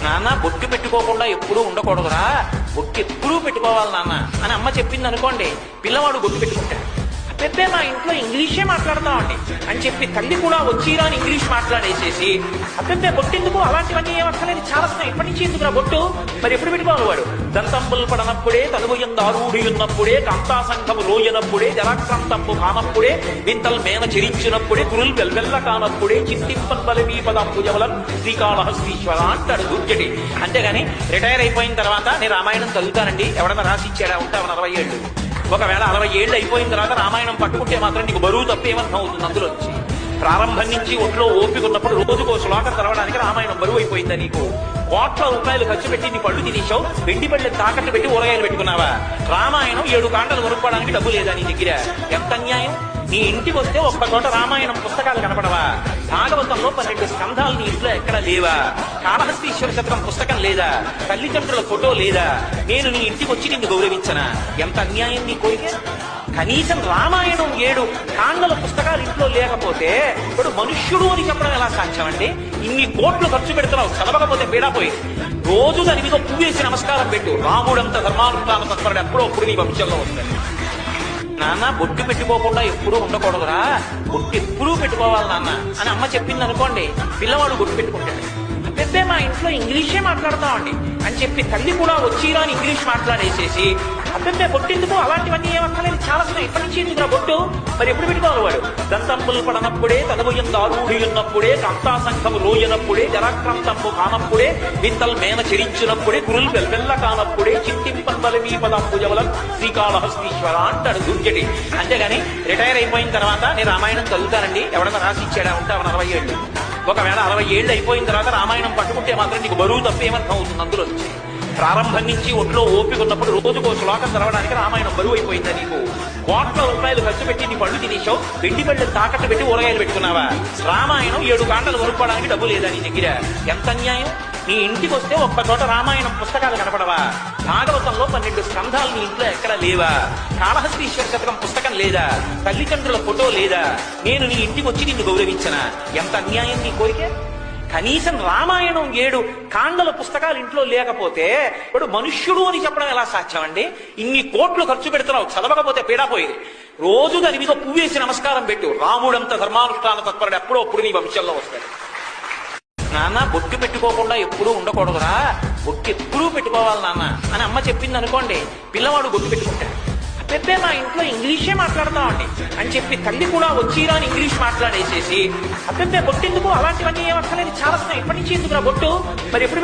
నాన్న బొట్టు పెట్టుకోకుండా ఎప్పుడూ ఉండకూడదురా, బొట్టు ఎప్పుడూ పెట్టుకోవాలి నాన్న అని అమ్మ చెప్పింది అనుకోండి, పిల్లవాడు బొట్టు పెట్టుకుంటాడు. పెద్ద మా ఇంట్లో ఇంగ్లీషే మాట్లాడతామండి అని చెప్పి తల్లి కూడా వచ్చిరా అని ఇంగ్లీష్ మాట్లాడేసేసి అబ్బెబ్బే బొట్టెందుకు, అలాంటివన్నీ ఏమక్కర్లేదు, చాలా ఇప్పటి నుంచి ఎందుకురా బొట్టు, మరి ఎప్పుడు పెట్టుకోవాలి వాడు? దంతంబులు పడనప్పుడే, తనుగుయందారూఢి ఉన్నప్పుడే, కాంతాసంఘము రోయనప్పుడే, జలాక్రాంతంపు కానప్పుడే, వింతల్ మేన చెరించినప్పుడే, కురుల్ వెల్వెల్ల కానప్పుడే, చింతింపన్ బలమీ పదంబుజవలం శ్రీకాళహస్తీశ్వర అంటాడు దుర్జటి. అంతేగాని రిటైర్ అయిపోయిన తర్వాత నేను రామాయణం చదువుతానండి ఎవడన్నా రాసి ఇచ్చాడా, ఉంటావు 40 ఏళ్ళు. ఒకవేళ 60 ఏళ్ళు అయిపోయిన తర్వాత రామాయణం పట్టుకుంటే మాత్రం నీకు బరువు తప్పేమర్థం అవుతుంది. అందులో వచ్చి ప్రారంభం నుంచి ఒంట్లో ఓపిక ఉన్నప్పుడు రోజుకో శ్లోకం చదవడానికి రామాయణం బరువు అయిపోయిందా నీకు? కోట్ల రూపాయలు ఖర్చు పెట్టి నీ పళ్ళు తినేశావు, వెండి పళ్ళని తాకట్టు పెట్టి ఊరగాయలు పెట్టుకున్నావా? రామాయణం 7 కాండలు కొనుక్కోవడానికి డబ్బు లేదా నీ దగ్గర? ఎంత అన్యాయం! నీ ఇంటికి వస్తే ఒక్క చోట రామాయణం పుస్తకాలు కనపడవా? భాగవతంలో 12 స్కంధాలు నీ ఇంట్లో ఎక్కడ లేవా? కాళహస్తీశ్వర శతకం పుస్తకం లేదా? తల్లిదండ్రుల ఫోటో లేదా? నేను నీ ఇంటికి వచ్చి నిన్ను గౌరవించనా? ఎంత అన్యాయం నీ కోరిక! కనీసం రామాయణం 7 కాండల పుస్తకాలు ఇంట్లో లేకపోతే ఇప్పుడు మనుష్యుడు అని చెప్పడం ఎలా సాధ్యం అండి? ఇన్ని కోట్లు ఖర్చు పెడుతున్నావు, చదవకపోతే పీడాపోయి రోజు దాని మీద పువ్వేసి నమస్కారం పెట్టు. రాముడంత ధర్మానుష్ఠాన తత్పరుడు ఎప్పుడో అప్పుడు నీ వంశంలో వస్తుంది. నాన్న బొట్టు పెట్టుకోకుండా ఎప్పుడూ ఉండకూడదురా, బొట్టు ఎప్పుడూ పెట్టుకోవాలి నాన్న అని అమ్మ చెప్పింది అనుకోండి, పిల్లవాడు బొట్టు పెట్టుకుంటాడు. పెద్ద మా ఇంట్లో ఇంగ్లీషే మాట్లాడతామండి అని చెప్పి తల్లి కూడా వచ్చిరా అని ఇంగ్లీష్ మాట్లాడేసేసి అబ్బెబ్బే బొట్టెందుకు, అలాంటివన్నీ ఏమక్కర్లేదు, చాలా ఇప్పటి నుంచి ఎందుకురా బొట్టు, మరి ఎప్పుడు పెట్టుకోవాలి వాడు? దంతంబులు పడనప్పుడే, తనుగుయందారూఢి ఉన్నప్పుడే, కాంతాసంఘము రోయనప్పుడే, జలాక్రాంతంపు కానప్పుడే, వింతల్ మేన చెరించినప్పుడే, కురుల్ వెల్వెల్ల కానప్పుడే, చింతింపన్ బలమీ పదంబుజవలం శ్రీకాళహస్తీశ్వర అంటాడు దుర్జటి. అంతేగాని రిటైర్ అయిపోయిన తర్వాత నేను రామాయణం చదువుతానండి ఎవడన్నా రాసి ఇచ్చాడా, ఉంటావు 40 ఏళ్ళు. ఒకవేళ 60 ఏళ్ళు అయిపోయిన తర్వాత రామాయణం పట్టుకుంటే మాత్రం నీకు బరువు తప్పేమర్థం అవుతుంది. అందులో వచ్చి ప్రారంభం నుంచి ఒంట్లో ఓపిక ఉన్నప్పుడు రోజుకో శ్లోకం చదవడానికి రామాయణం బరువు అయిపోయిందా నీకు? కోట్ల రూపాయలు ఖర్చు పెట్టి నీ పళ్ళు తినేశావు, వెండి పళ్ళని తాకట్టు పెట్టి ఊరగాయలు పెట్టుకున్నావా? రామాయణం 7 కాండలు కొనుక్కోవడానికి డబ్బు లేదా నీ దగ్గర? ఎంత అన్యాయం! నీ ఇంటికి వస్తే ఒక్క చోట రామాయణం పుస్తకాలు కనపడవా? భాగవతంలో 12 స్కంధాలు నీ ఇంట్లో ఎక్కడ లేవా? కాళహస్తీశ్వర శతకం పుస్తకం లేదా? తల్లిదండ్రుల ఫోటో లేదా? నేను నీ ఇంటికి వచ్చి నిన్ను గౌరవించనా? ఎంత అన్యాయం నీ కోరిక! కనీసం రామాయణం 7 కాండల పుస్తకాలు ఇంట్లో లేకపోతే ఇప్పుడు మనుష్యుడు అని చెప్పడం ఎలా సాధ్యం అండి? ఇన్ని కోట్లు ఖర్చు పెడుతున్నావు, చదవకపోతే పీడాపోయేది. రోజు దాని మీద పువ్వేసి నమస్కారం పెట్టు. రాముడంత ధర్మానుష్ఠాన తత్పరుడు ఎప్పుడో అప్పుడు నీ వంశంలో వస్తాడు. నాన్న బొట్టు పెట్టుకోకుండా ఎప్పుడూ ఉండకూడదురా, బొట్టు ఎప్పుడూ పెట్టుకోవాలి నాన్న అని అమ్మ చెప్పింది అనుకోండి, పిల్లవాడు బొట్టు పెట్టుకుంటాడు. పెద్ద మా ఇంట్లో ఇంగ్లీషే మాట్లాడతామండి అని చెప్పి తల్లి కూడా వచ్చిరా అని ఇంగ్లీష్ మాట్లాడేసేసి అబ్బెబ్బే బొట్టెందుకు, అలాంటివన్నీ ఏమక్కర్లేదు, చాలా ఇప్పటి నుంచి ఎందుకురా బొట్టు, మరి ఎప్పుడు